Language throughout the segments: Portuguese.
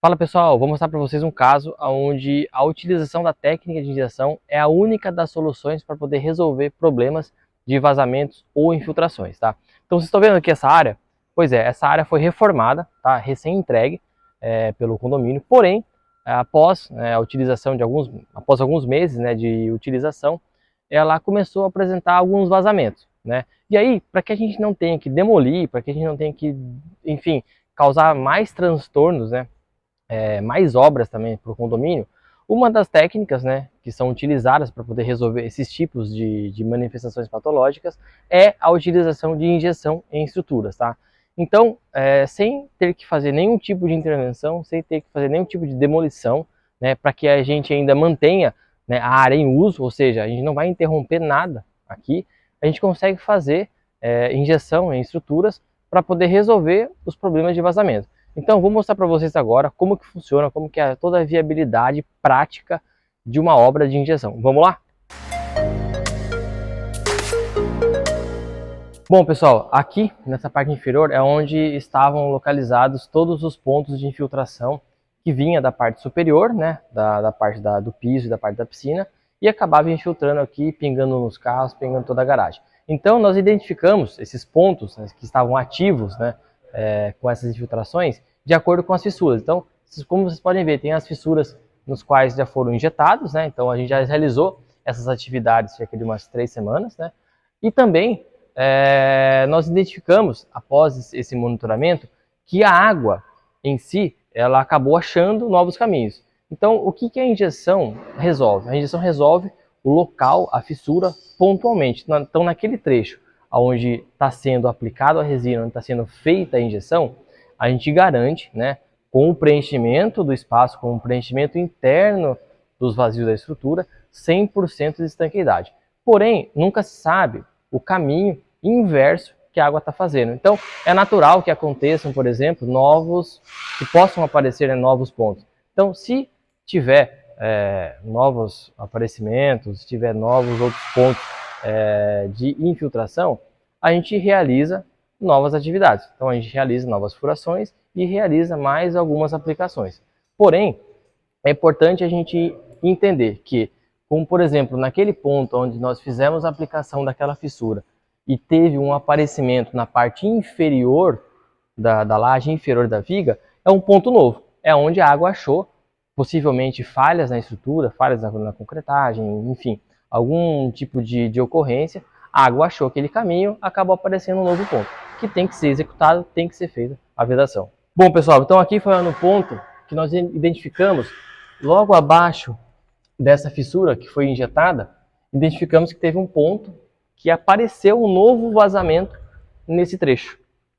Fala pessoal, vou mostrar para vocês um caso onde a utilização da técnica de injeção é a única das soluções para poder resolver problemas de vazamentos ou infiltrações, tá? Então vocês estão vendo aqui essa área? Pois é, essa área foi reformada, tá? Recém-entregue pelo condomínio, porém, após a utilização após alguns meses de utilização, ela começou a apresentar alguns vazamentos, né? E aí, para que a gente não tenha que demolir, para que a gente não tenha que, enfim, causar mais transtornos, né? Mais obras também para o condomínio, uma das técnicas que são utilizadas para poder resolver esses tipos de manifestações patológicas é a utilização de injeção em estruturas, tá? Então, sem ter que fazer nenhum tipo de intervenção, sem ter que fazer nenhum tipo de demolição, né, para que a gente ainda mantenha a área em uso, ou seja, a gente não vai interromper nada aqui, a gente consegue fazer injeção em estruturas para poder resolver os problemas de vazamento. Então, vou mostrar para vocês agora como que funciona, como que é toda a viabilidade prática de uma obra de injeção. Vamos lá? Bom, pessoal, aqui nessa parte inferior é onde estavam localizados todos os pontos de infiltração que vinha da parte superior, né, da parte do piso e da parte da piscina, e acabava infiltrando aqui, pingando nos carros, pingando toda a garagem. Então, nós identificamos esses pontos que estavam ativos, com essas infiltrações, de acordo com as fissuras. Então, como vocês podem ver, tem as fissuras nos quais já foram injetados, né? Então a gente já realizou essas atividades cerca de umas 3 semanas, né? E também nós identificamos, após esse monitoramento, que a água em si, ela acabou achando novos caminhos. Então, o que a injeção resolve? A injeção resolve o local, a fissura, pontualmente. Então, naquele trecho onde está sendo aplicado a resina, onde está sendo feita a injeção, a gente garante, né, com o preenchimento do espaço, com o preenchimento interno dos vazios da estrutura, 100% de estanqueidade. Porém, nunca se sabe o caminho inverso que a água está fazendo. Então, é natural que aconteçam, por exemplo, que possam aparecer novos pontos. Então, se tiver novos aparecimentos, se tiver novos outros pontos de infiltração, a gente realiza novas atividades. Então a gente realiza novas furações e realiza mais algumas aplicações. Porém, é importante a gente entender que, como por exemplo, naquele ponto onde nós fizemos a aplicação daquela fissura e teve um aparecimento na parte inferior da laje inferior da viga, é um ponto novo. É onde a água achou possivelmente falhas na estrutura, falhas na concretagem, enfim, algum tipo de ocorrência. A água achou aquele caminho, acabou aparecendo um novo ponto, que tem que ser executado, tem que ser feita a vedação. Bom, pessoal, então aqui foi no ponto que nós identificamos, logo abaixo dessa fissura que foi injetada, identificamos que teve um ponto que apareceu um novo vazamento nesse trecho.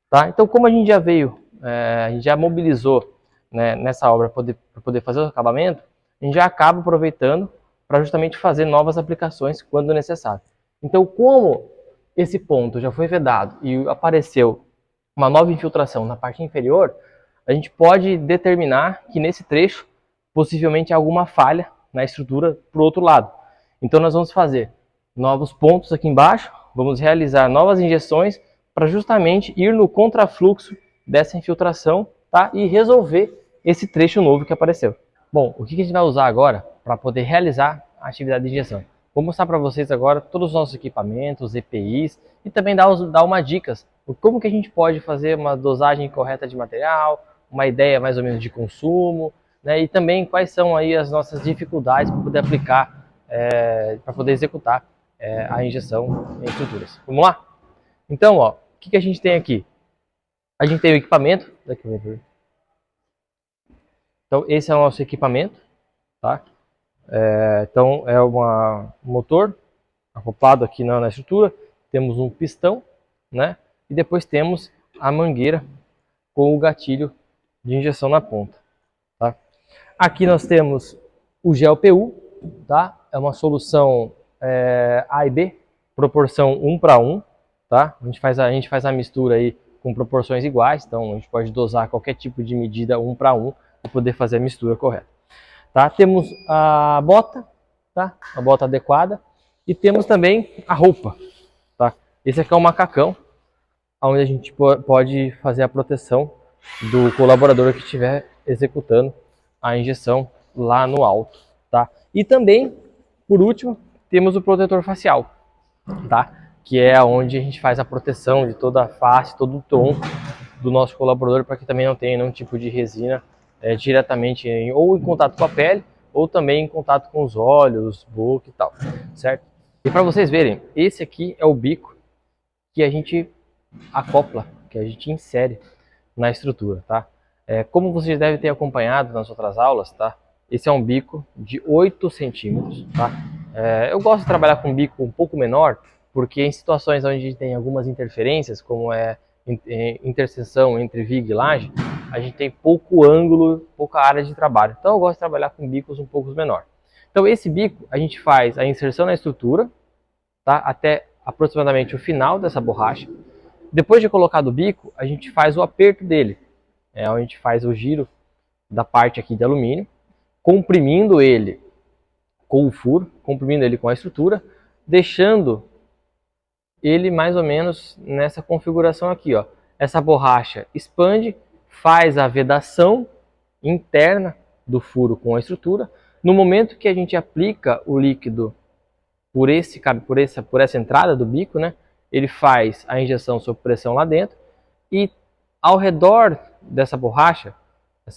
Tá? Então, como a gente já veio, a gente já mobilizou nessa obra para poder fazer o acabamento, a gente já acaba aproveitando para justamente fazer novas aplicações quando necessário. Então, como esse ponto já foi vedado e apareceu uma nova infiltração na parte inferior, a gente pode determinar que nesse trecho possivelmente há alguma falha na estrutura para o outro lado. Então nós vamos fazer novos pontos aqui embaixo, vamos realizar novas injeções para justamente ir no contrafluxo dessa infiltração, tá? E resolver esse trecho novo que apareceu. Bom, o que a gente vai usar agora para poder realizar a atividade de injeção? Vou mostrar para vocês agora todos os nossos equipamentos, EPIs, e também dar uma dicas de como que a gente pode fazer uma dosagem correta de material, uma ideia mais ou menos de consumo, né? E também quais são aí as nossas dificuldades para poder aplicar, para poder executar a injeção em estruturas. Vamos lá? Então, ó, o que a gente tem aqui? A gente tem o equipamento. Então, esse é o nosso equipamento, tá? Então, é um motor acoplado aqui na estrutura. Temos um pistão, né? E depois temos a mangueira com o gatilho de injeção na ponta, tá? Aqui nós temos o gel PU, tá? É uma solução A e B, proporção 1:1, tá? A gente faz a mistura aí com proporções iguais, então a gente pode dosar qualquer tipo de medida 1:1 para poder fazer a mistura correta. Tá? Temos a bota, tá? A bota adequada, e temos também a roupa. Tá? Esse aqui é o macacão, onde a gente pode fazer a proteção do colaborador que estiver executando a injeção lá no alto, tá? E também, por último, temos o protetor facial, tá? Que é onde a gente faz a proteção de toda a face, todo o tronco do nosso colaborador, para que também não tenha nenhum tipo de resina diretamente ou em contato com a pele, ou também em contato com os olhos, boca e tal, certo? E para vocês verem, esse aqui é o bico que a gente acopla, que a gente insere na estrutura, tá? Como vocês devem ter acompanhado nas outras aulas, tá? Esse é um bico de 8 centímetros, tá? Eu gosto de trabalhar com um bico um pouco menor, porque em situações onde a gente tem algumas interferências, como interseção entre viga e laje, a gente tem pouco ângulo, pouca área de trabalho. Então eu gosto de trabalhar com bicos um pouco menor. Então esse bico a gente faz a inserção na estrutura, tá? Até aproximadamente o final dessa borracha. Depois de colocado o bico, a gente faz o aperto dele, onde a gente faz o giro da parte aqui de alumínio, comprimindo ele com o furo, comprimindo ele com a estrutura, deixando ele mais ou menos nessa configuração aqui, ó. Essa borracha expande, faz a vedação interna do furo com a estrutura. No momento que a gente aplica o líquido por essa entrada do bico, né, ele faz a injeção sob pressão lá dentro e ao redor dessa borracha,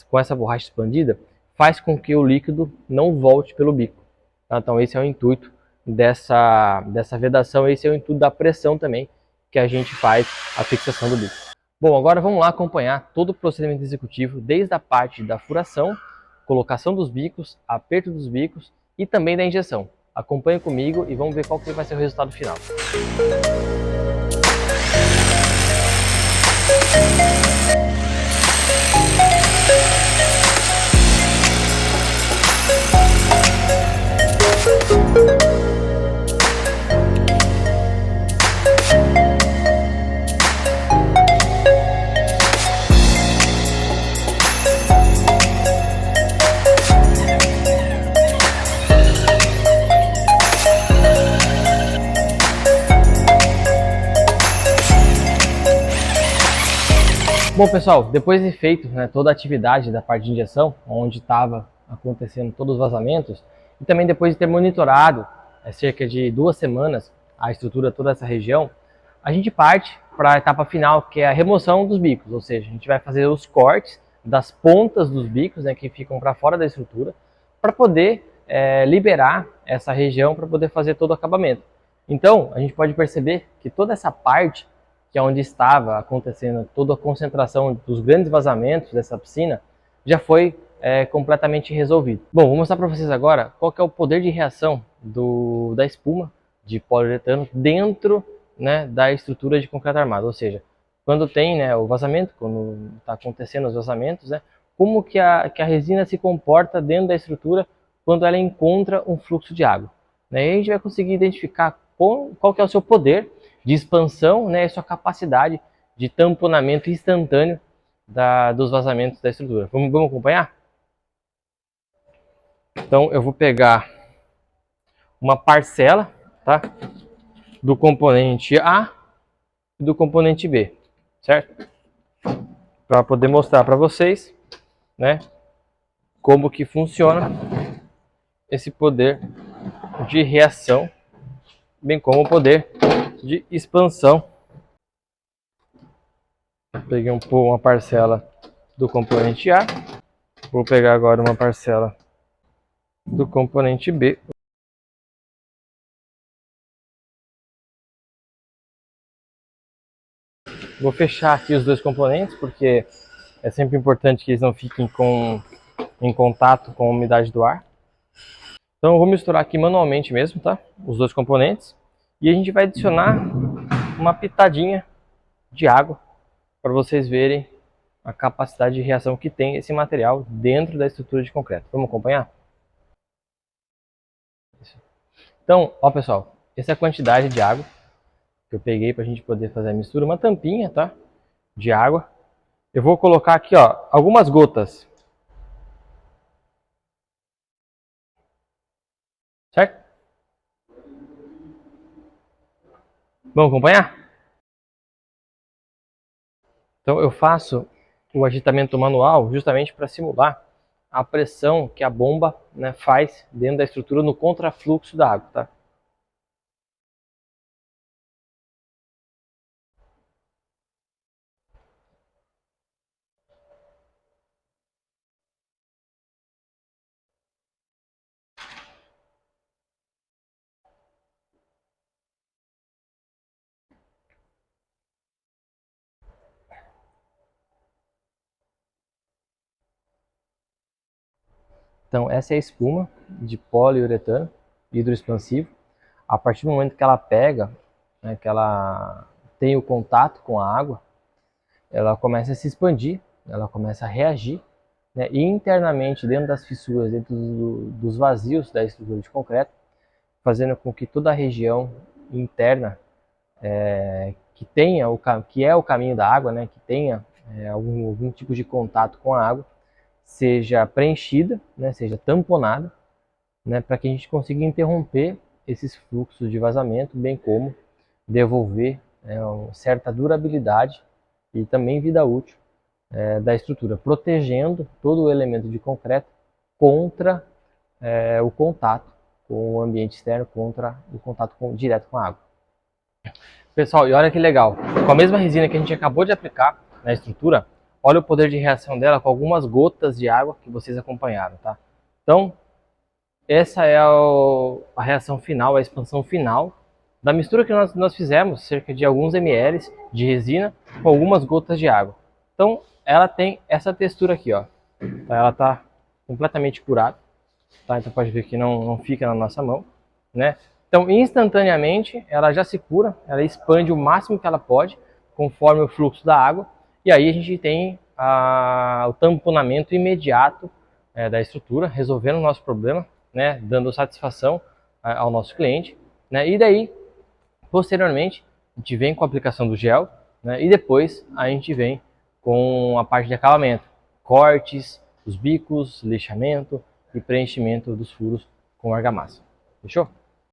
com essa borracha expandida, faz com que o líquido não volte pelo bico. Tá? Então esse é o intuito dessa vedação, esse é o intuito da pressão também que a gente faz a fixação do bico. Bom, agora vamos lá acompanhar todo o procedimento executivo, desde a parte da furação, colocação dos bicos, aperto dos bicos e também da injeção. Acompanhe comigo e vamos ver qual que vai ser o resultado final. Bom pessoal, depois de feito toda a atividade da parte de injeção, onde estava acontecendo todos os vazamentos, e também depois de ter monitorado cerca de 2 semanas a estrutura toda essa região, a gente parte para a etapa final, que é a remoção dos bicos, ou seja, a gente vai fazer os cortes das pontas dos bicos que ficam para fora da estrutura, para poder liberar essa região para poder fazer todo o acabamento. Então, a gente pode perceber que toda essa parte que é onde estava acontecendo toda a concentração dos grandes vazamentos dessa piscina, já foi completamente resolvido. Bom, vou mostrar para vocês agora qual que é o poder de reação da espuma de poliuretano dentro da estrutura de concreto armado, ou seja, quando tem o vazamento, quando está acontecendo os vazamentos, como que a resina se comporta dentro da estrutura quando ela encontra um fluxo de água. E a gente vai conseguir identificar qual que é o seu poder de expansão e sua capacidade de tamponamento instantâneo dos vazamentos da estrutura. Vamos acompanhar? Então eu vou pegar uma parcela, tá, do componente A e do componente B, certo? Para poder mostrar para vocês como que funciona esse poder de reação, bem como o poder de expansão. Peguei uma parcela do componente A, vou pegar agora uma parcela do componente B. Vou fechar aqui os dois componentes, porque é sempre importante que eles não fiquem em contato com a umidade do ar. Então eu vou misturar aqui manualmente mesmo, tá? Os dois componentes. E a gente vai adicionar uma pitadinha de água para vocês verem a capacidade de reação que tem esse material dentro da estrutura de concreto. Vamos acompanhar? Então, ó pessoal, essa é a quantidade de água que eu peguei para a gente poder fazer a mistura. Uma tampinha, tá? De água. Eu vou colocar aqui, ó, algumas gotas. Certo? Vamos acompanhar? Então eu faço o agitamento manual justamente para simular a pressão que a bomba, né, faz dentro da estrutura no contrafluxo da água, tá? Então essa é a espuma de poliuretano hidroexpansivo. A partir do momento que ela pega, né, que ela tem o contato com a água, ela começa a se expandir, ela começa a reagir, né, e internamente dentro das fissuras, dentro dos vazios da estrutura de concreto, fazendo com que toda a região interna que tenha que é o caminho da água, né, que tenha algum tipo de contato com a água, seja preenchida, né, seja tamponada, né, para que a gente consiga interromper esses fluxos de vazamento, bem como devolver uma certa durabilidade e também vida útil da estrutura, protegendo todo o elemento de concreto contra o contato com o ambiente externo, contra o contato direto com a água. Pessoal, e olha que legal, com a mesma resina que a gente acabou de aplicar na estrutura, olha o poder de reação dela com algumas gotas de água que vocês acompanharam, tá? Então, essa é a reação final, a expansão final da mistura que nós fizemos, cerca de alguns ml de resina com algumas gotas de água. Então, ela tem essa textura aqui, ó. Ela está completamente curada, tá? Então pode ver que não fica na nossa mão, né? Então, instantaneamente, ela já se cura, ela expande o máximo que ela pode, conforme o fluxo da água, e aí a gente tem o tamponamento imediato da estrutura, resolvendo o nosso problema, né? Dando satisfação ao nosso cliente, né? E daí, posteriormente, a gente vem com a aplicação do gel, né? E depois a gente vem com a parte de acabamento, cortes, os bicos, lixamento e preenchimento dos furos com argamassa. Fechou?